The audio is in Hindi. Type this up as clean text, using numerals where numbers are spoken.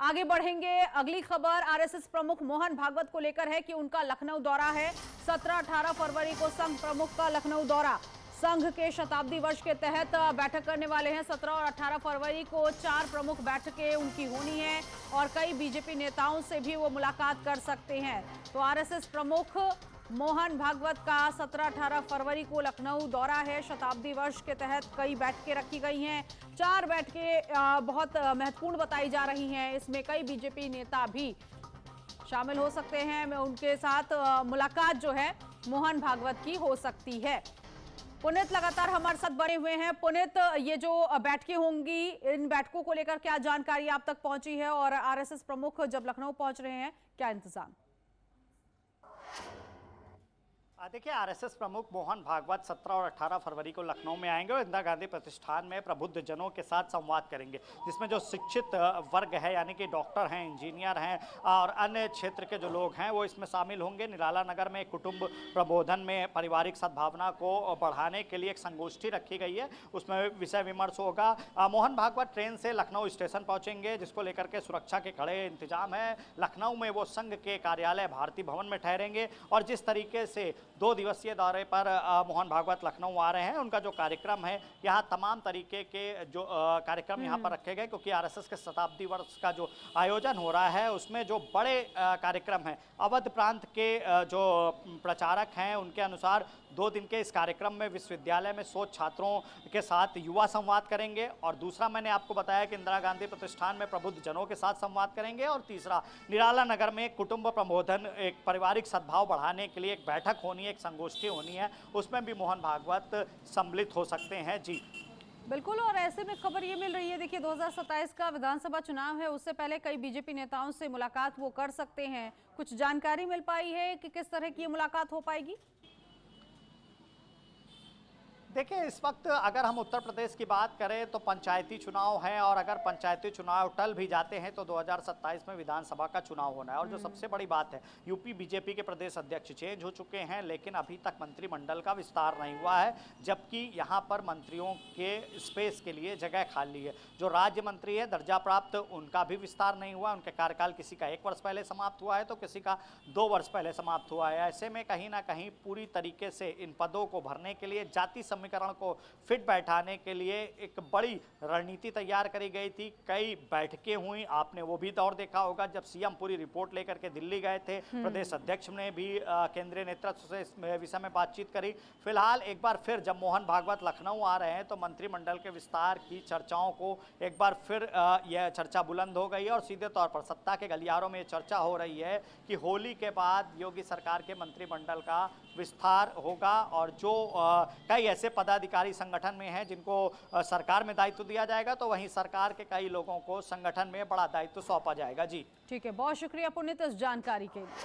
आगे बढ़ेंगे। अगली खबर आरएसएस प्रमुख मोहन भागवत को लेकर है कि उनका लखनऊ दौरा है। 17-18 फरवरी को संघ प्रमुख का लखनऊ दौरा। संघ के शताब्दी वर्ष के तहत बैठक करने वाले हैं। 17 और 18 फरवरी को 4 प्रमुख बैठकें उनकी होनी है और कई बीजेपी नेताओं से भी वो मुलाकात कर सकते हैं। तो आरएसएस प्रमुख मोहन भागवत का 17-18 फरवरी को लखनऊ दौरा है। शताब्दी वर्ष के तहत कई बैठकें रखी गई हैं। 4 बैठकें बहुत महत्वपूर्ण बताई जा रही हैं। इसमें कई बीजेपी नेता भी शामिल हो सकते हैं। उनके साथ मुलाकात जो है मोहन भागवत की हो सकती है। पुनीत लगातार हमारे साथ बने हुए हैं। पुनीत, ये जो बैठकें होंगी, इन बैठकों को लेकर क्या जानकारी आप तक पहुंची है और आरएसएस प्रमुख जब लखनऊ पहुंच रहे हैं, क्या इंतजाम? देखिए, आरएसएस प्रमुख मोहन भागवत 17 और 18 फरवरी को लखनऊ में आएंगे और इंदिरा गांधी प्रतिष्ठान में प्रबुद्ध जनों के साथ संवाद करेंगे, जिसमें जो शिक्षित वर्ग है, यानी कि डॉक्टर हैं, इंजीनियर हैं और अन्य क्षेत्र के जो लोग हैं वो इसमें शामिल होंगे। निराला नगर में कुटुंब प्रबोधन में पारिवारिक सद्भावना को बढ़ाने के लिए एक संगोष्ठी रखी गई है, उसमें विषय विमर्श होगा। मोहन भागवत ट्रेन से लखनऊ स्टेशन पहुंचेंगे, जिसको लेकर के सुरक्षा के कड़े इंतजाम है। लखनऊ में वो संघ के कार्यालय भारतीय भवन में ठहरेंगे और जिस तरीके से 2 दिवसीय दौरे पर मोहन भागवत लखनऊ आ रहे हैं, उनका जो कार्यक्रम है, यहाँ तमाम तरीके के जो कार्यक्रम यहाँ पर रखे गए, क्योंकि आरएसएस के शताब्दी वर्ष का जो आयोजन हो रहा है उसमें जो बड़े कार्यक्रम हैं, अवध प्रांत के जो प्रचारक हैं उनके अनुसार 2 दिन के इस कार्यक्रम में विश्वविद्यालय में शोध छात्रों के साथ युवा संवाद करेंगे और दूसरा मैंने आपको बताया कि इंदिरा गांधी प्रतिष्ठान में प्रबुद्ध जनों के साथ संवाद करेंगे और तीसरा निराला नगर में कुटुंब प्रबोधन, एक पारिवारिक सद्भाव बढ़ाने के लिए एक बैठक होनी है, एक संगोष्ठी होनी है, उसमें भी मोहन भागवत सम्मिलित हो सकते हैं। जी बिल्कुल। और ऐसे में खबर ये मिल रही है, देखिए 2027 का विधानसभा चुनाव है, उससे पहले कई बीजेपी नेताओं से मुलाकात वो कर सकते हैं। कुछ जानकारी मिल पाई है कि किस तरह की मुलाकात हो पाएगी? देखिए, इस वक्त अगर हम उत्तर प्रदेश की बात करें तो पंचायती चुनाव है और अगर पंचायती चुनाव टल भी जाते हैं तो 2027 में विधानसभा का चुनाव होना है। और जो सबसे बड़ी बात है, यूपी बीजेपी के प्रदेश अध्यक्ष चेंज हो चुके हैं, लेकिन अभी तक मंत्रिमंडल का विस्तार नहीं हुआ है, जबकि यहाँ पर मंत्रियों के स्पेस के लिए जगह खाली है। जो राज्य मंत्री है दर्जा प्राप्त, उनका भी विस्तार नहीं हुआ। उनके कार्यकाल किसी का 1 वर्ष पहले समाप्त हुआ है तो किसी का 2 वर्ष पहले समाप्त हुआ है। ऐसे में कहीं ना कहीं पूरी तरीके से इन पदों को भरने के लिए, जाति समीकरण को फिट बैठाने के लिए एक बड़ी रणनीति तैयार करी गई थी। कई बैठकें हुई, आपने वो भी दौर देखा होगा जब सीएम पूरी रिपोर्ट लेकर के दिल्ली गए थे। प्रदेश अध्यक्ष ने भी केंद्रीय नेतृत्व से इस विषय में बातचीत करी। फिलहाल एक बार फिर जब मोहन भागवत लखनऊ आ रहे हैं तो मंत्रिमंडल के विस्तार की चर्चाओं को एक बार फिर यह चर्चा बुलंद हो गई है और सीधे तौर पर सत्ता के गलियारों में यह चर्चा हो रही है कि होली के बाद योगी सरकार के मंत्रिमंडल का विस्तार होगा और जो कई ऐसे पदाधिकारी संगठन में हैं जिनको सरकार में दायित्व दिया जाएगा, तो वहीं सरकार के कई लोगों को संगठन में बड़ा दायित्व सौंपा जाएगा। जी ठीक है, बहुत शुक्रिया पुनीत इस जानकारी के लिए।